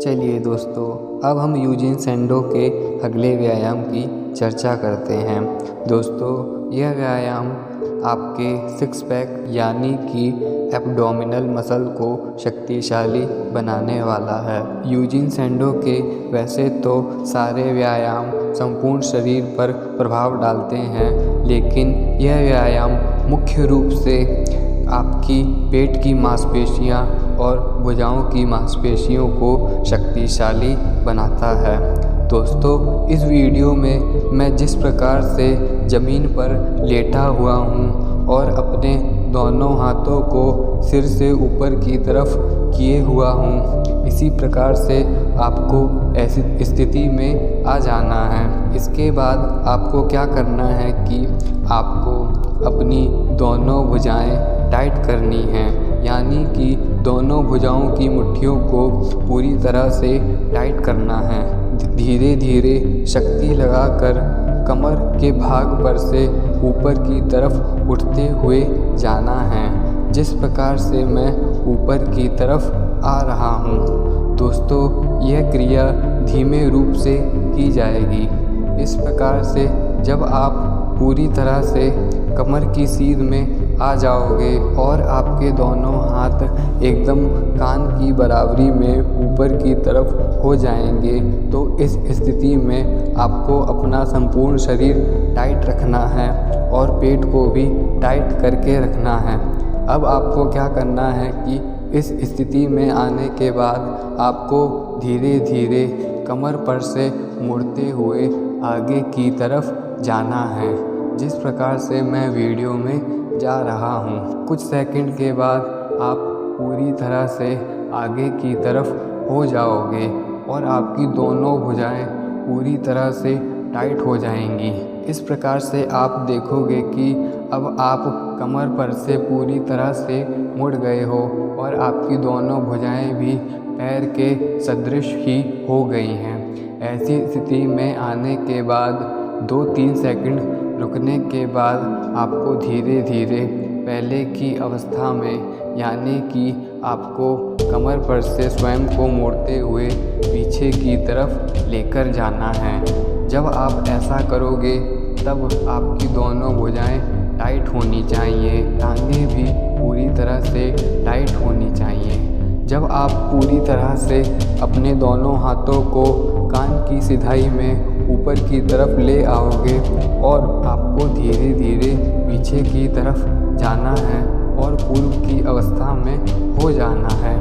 चलिए दोस्तों, अब हम यूजीन सैंडो के अगले व्यायाम की चर्चा करते हैं। दोस्तों, यह व्यायाम आपके सिक्स पैक यानी कि एब्डोमिनल मसल को शक्तिशाली बनाने वाला है। यूजीन सैंडो के वैसे तो सारे व्यायाम संपूर्ण शरीर पर प्रभाव डालते हैं, लेकिन यह व्यायाम मुख्य रूप से आपकी पेट की मांसपेशियां और भुजाओं की मांसपेशियों को शक्तिशाली बनाता है। दोस्तों, इस वीडियो में मैं जिस प्रकार से ज़मीन पर लेटा हुआ हूँ और अपने दोनों हाथों को सिर से ऊपर की तरफ किए हुआ हूँ, इसी प्रकार से आपको ऐसी स्थिति में आ जाना है। इसके बाद आपको क्या करना है कि आपको अपनी दोनों भुजाएं टाइट करनी हैं, यानी कि दोनों भुजाओं की मुट्ठियों को पूरी तरह से टाइट करना है। धीरे धीरे शक्ति लगाकर कमर के भाग पर से ऊपर की तरफ उठते हुए जाना है, जिस प्रकार से मैं ऊपर की तरफ आ रहा हूँ। दोस्तों, यह क्रिया धीमे रूप से की जाएगी। इस प्रकार से जब आप पूरी तरह से कमर की सीध में आ जाओगे और आपके दोनों हाथ एकदम कान की बराबरी में ऊपर की तरफ हो जाएंगे, तो इस स्थिति में आपको अपना संपूर्ण शरीर टाइट रखना है और पेट को भी टाइट करके रखना है। अब आपको क्या करना है कि इस स्थिति में आने के बाद आपको धीरे धीरे कमर पर से मुड़ते हुए आगे की तरफ जाना है, जिस प्रकार से मैं वीडियो में जा रहा हूँ। कुछ सेकंड के बाद आप पूरी तरह से आगे की तरफ हो जाओगे और आपकी दोनों भुजाएं पूरी तरह से टाइट हो जाएंगी। इस प्रकार से आप देखोगे कि अब आप कमर पर से पूरी तरह से मुड़ गए हो और आपकी दोनों भुजाएं भी पैर के सदृश ही हो गई हैं। ऐसी स्थिति में आने के बाद 2-3 सेकंड रुकने के बाद आपको धीरे धीरे पहले की अवस्था में, यानी कि आपको कमर पर से स्वयं को मोड़ते हुए पीछे की तरफ लेकर जाना है। जब आप ऐसा करोगे तब आपकी दोनों भुजाएं टाइट होनी चाहिए, टांगें भी पूरी तरह से टाइट होनी चाहिए। जब आप पूरी तरह से अपने दोनों हाथों को कान की सिधाई में ऊपर की तरफ ले आओगे और आपको धीरे धीरे पीछे की तरफ जाना है और पूर्व की अवस्था में हो जाना है।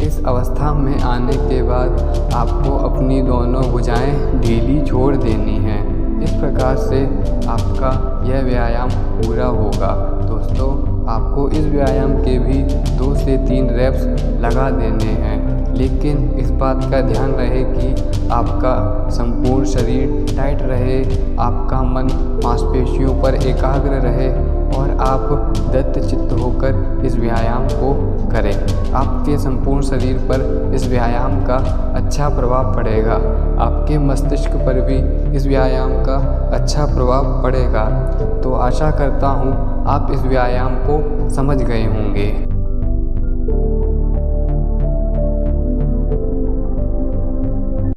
इस अवस्था में आने के बाद आपको अपनी दोनों भुजाएं ढीली छोड़ देनी है। इस प्रकार से आपका यह व्यायाम पूरा होगा। दोस्तों, आपको इस व्यायाम के भी 2 से 3 रेप्स लगा देने हैं, लेकिन इस बात का ध्यान रहे कि आपका संपूर्ण शरीर टाइट रहे, आपका मन मांसपेशियों पर एकाग्र रहे और आप दत्तचित्त होकर इस व्यायाम को करें। आपके संपूर्ण शरीर पर इस व्यायाम का अच्छा प्रभाव पड़ेगा। आपके मस्तिष्क पर भी इस व्यायाम का अच्छा प्रभाव पड़ेगा। तो आशा करता हूँ आप इस व्यायाम को समझ गए होंगे।